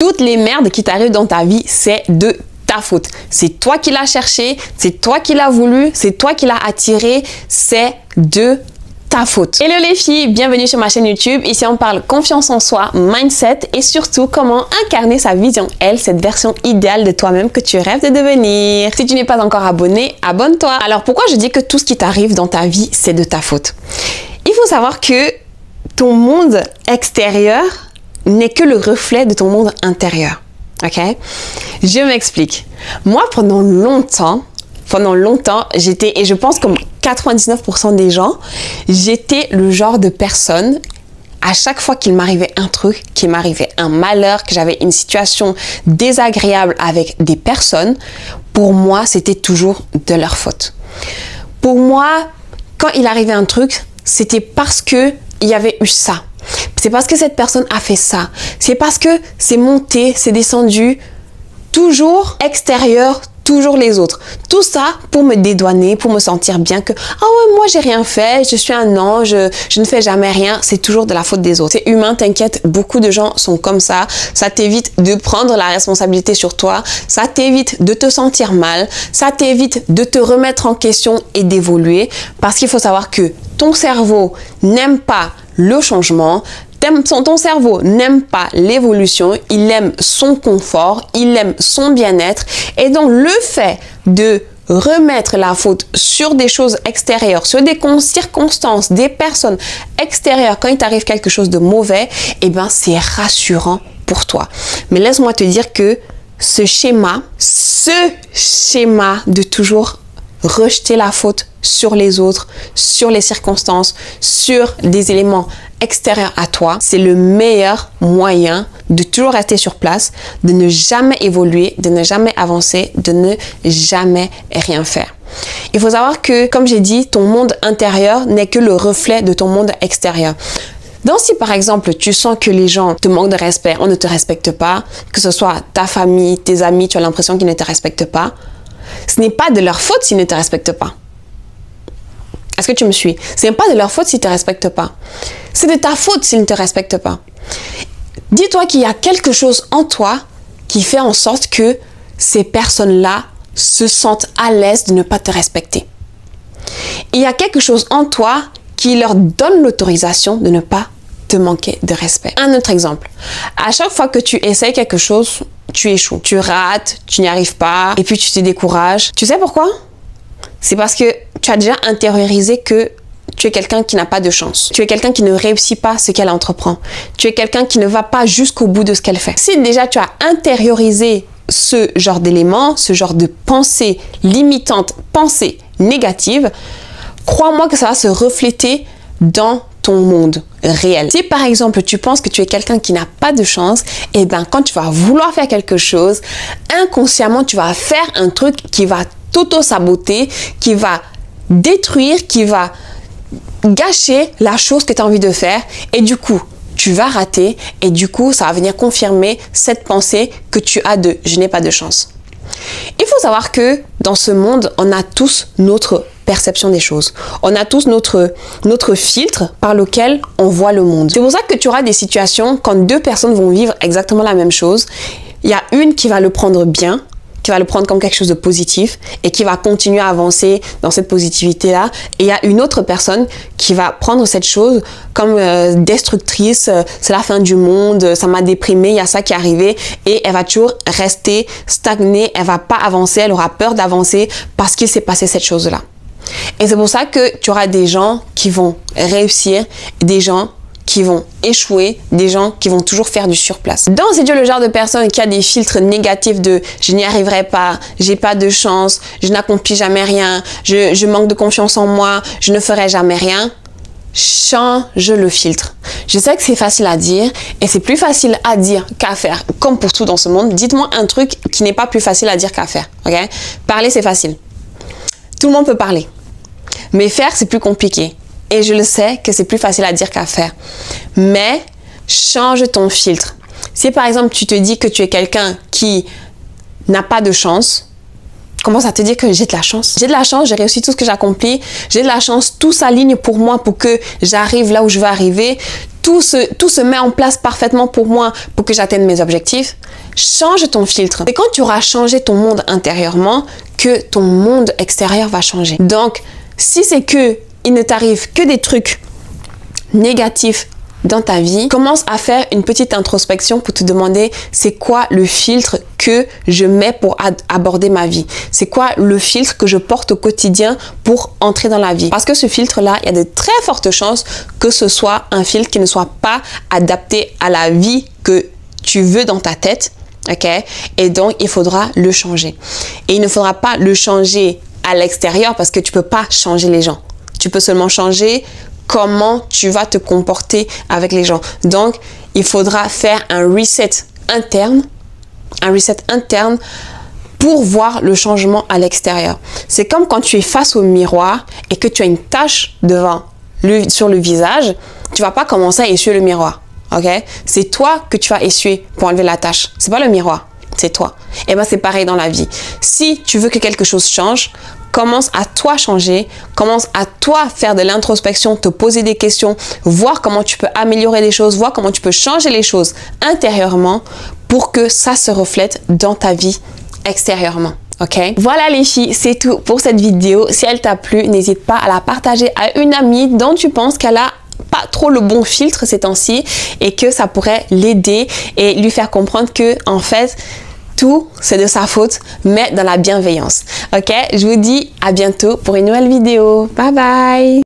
Toutes les merdes qui t'arrivent dans ta vie, c'est de ta faute. C'est toi qui l'as cherché, c'est toi qui l'as voulu, c'est toi qui l'as attiré, c'est de ta faute. Hello les filles, bienvenue sur ma chaîne YouTube. Ici on parle confiance en soi, mindset et surtout comment incarner sa vision elle, cette version idéale de toi-même que tu rêves de devenir. Si tu n'es pas encore abonné, abonne-toi. Alors pourquoi je dis que tout ce qui t'arrive dans ta vie, c'est de ta faute? Il faut savoir que ton monde extérieur n'est que le reflet de ton monde intérieur. Ok? Je m'explique. Moi, pendant longtemps, j'étais, et je pense comme 99% des gens, j'étais le genre de personne, à chaque fois qu'il m'arrivait un truc, qu'il m'arrivait un malheur, que j'avais une situation désagréable avec des personnes, pour moi, c'était toujours de leur faute. Pour moi, quand il arrivait un truc, c'était parce que il y avait eu ça. C'est parce que cette personne a fait ça. C'est parce que c'est monté, c'est descendu. Toujours extérieur, toujours les autres. Tout ça pour me dédouaner, pour me sentir bien que « Ah ouais, moi j'ai rien fait, je suis un ange, je ne fais jamais rien. » C'est toujours de la faute des autres. C'est humain, t'inquiète, beaucoup de gens sont comme ça. Ça t'évite de prendre la responsabilité sur toi. Ça t'évite de te sentir mal. Ça t'évite de te remettre en question et d'évoluer. Parce qu'il faut savoir que ton cerveau n'aime pas le changement. Ton cerveau n'aime pas l'évolution, il aime son confort, il aime son bien-être. Et donc, le fait de remettre la faute sur des choses extérieures, sur des circonstances, des personnes extérieures, quand il t'arrive quelque chose de mauvais, eh ben, c'est rassurant pour toi. Mais laisse-moi te dire que ce schéma de toujours rejeter la faute sur les autres, sur les circonstances, sur des éléments extérieurs à toi, c'est le meilleur moyen de toujours rester sur place, de ne jamais évoluer, de ne jamais avancer, de ne jamais rien faire. Il faut savoir que, comme j'ai dit, ton monde intérieur n'est que le reflet de ton monde extérieur. Donc si par exemple tu sens que les gens te manquent de respect, on ne te respecte pas, que ce soit ta famille, tes amis, tu as l'impression qu'ils ne te respectent pas, ce n'est pas de leur faute s'ils ne te respectent pas. Est-ce que tu me suis? Ce n'est pas de leur faute s'ils ne te respectent pas. C'est de ta faute s'ils ne te respectent pas. Dis-toi qu'il y a quelque chose en toi qui fait en sorte que ces personnes-là se sentent à l'aise de ne pas te respecter. Il y a quelque chose en toi qui leur donne l'autorisation de ne pas te manquer de respect. Un autre exemple. À chaque fois que tu essaies quelque chose, tu échoues. Tu rates, tu n'y arrives pas, et puis tu te décourages. Tu sais pourquoi? C'est parce que tu as déjà intériorisé que tu es quelqu'un qui n'a pas de chance. Tu es quelqu'un qui ne réussit pas ce qu'elle entreprend. Tu es quelqu'un qui ne va pas jusqu'au bout de ce qu'elle fait. Si déjà tu as intériorisé ce genre d'éléments, ce genre de pensée limitante, pensée négative, crois-moi que ça va se refléter dans ton monde réel. Si par exemple tu penses que tu es quelqu'un qui n'a pas de chance, et bien quand tu vas vouloir faire quelque chose, inconsciemment tu vas faire un truc qui va t'auto-saboter, qui va détruire, qui va gâcher la chose que tu as envie de faire, et du coup tu vas rater, et du coup ça va venir confirmer cette pensée que tu as de « je n'ai pas de chance ». Il faut savoir que dans ce monde, on a tous notre perception des choses. On a tous notre filtre par lequel on voit le monde. C'est pour ça que tu auras des situations quand deux personnes vont vivre exactement la même chose. Il y a une qui va le prendre bien, qui va le prendre comme quelque chose de positif et qui va continuer à avancer dans cette positivité-là. Et il y a une autre personne qui va prendre cette chose comme destructrice, c'est la fin du monde, ça m'a déprimé, il y a ça qui est arrivé, et elle va toujours rester stagnée, elle va pas avancer, elle aura peur d'avancer parce qu'il s'est passé cette chose-là. Et c'est pour ça que tu auras des gens qui vont réussir, des gens qui vont échouer, des gens qui vont toujours faire du surplace. Donc, si tu es le genre de personne qui a des filtres négatifs de « je n'y arriverai pas, j'ai pas de chance, je n'accomplis jamais rien, je manque de confiance en moi, je ne ferai jamais rien », change le filtre. Je sais que c'est facile à dire et c'est plus facile à dire qu'à faire. Comme pour tout dans ce monde, dites-moi un truc qui n'est pas plus facile à dire qu'à faire. Ok? Parler, c'est facile. Tout le monde peut parler. Mais faire, c'est plus compliqué. Et je le sais que c'est plus facile à dire qu'à faire. Mais change ton filtre. Si par exemple, tu te dis que tu es quelqu'un qui n'a pas de chance, commence à te dire que j'ai de la chance. J'ai de la chance, j'ai réussi tout ce que j'accomplis. J'ai de la chance, tout s'aligne pour moi pour que j'arrive là où je veux arriver. tout se met en place parfaitement pour moi pour que j'atteigne mes objectifs. Change ton filtre. C'est quand tu auras changé ton monde intérieurement que ton monde extérieur va changer. Donc, si c'est que il ne t'arrive que des trucs négatifs dans ta vie, commence à faire une petite introspection pour te demander c'est quoi le filtre que je mets pour aborder ma vie. C'est quoi le filtre que je porte au quotidien pour entrer dans la vie. Parce que ce filtre-là, il y a de très fortes chances que ce soit un filtre qui ne soit pas adapté à la vie que tu veux dans ta tête. Ok? Et donc, il faudra le changer. Et il ne faudra pas le changer à l'extérieur parce que tu peux pas changer les gens. Tu peux seulement changer comment tu vas te comporter avec les gens. Donc, il faudra faire un reset interne pour voir le changement à l'extérieur. C'est comme quand tu es face au miroir et que tu as une tache sur le visage, tu vas pas commencer à essuyer le miroir. Ok? C'est toi que tu vas essuyer pour enlever la tache. C'est pas le miroir, c'est toi. Et ben c'est pareil dans la vie. Si tu veux que quelque chose change, commence à toi changer, commence à toi faire de l'introspection, te poser des questions, voir comment tu peux améliorer les choses, voir comment tu peux changer les choses intérieurement pour que ça se reflète dans ta vie extérieurement. Ok? Voilà les filles, c'est tout pour cette vidéo. Si elle t'a plu, n'hésite pas à la partager à une amie dont tu penses qu'elle a pas trop le bon filtre ces temps-ci et que ça pourrait l'aider et lui faire comprendre que en fait tout c'est de sa faute mais dans la bienveillance. Ok, je vous dis à bientôt pour une nouvelle vidéo. Bye bye.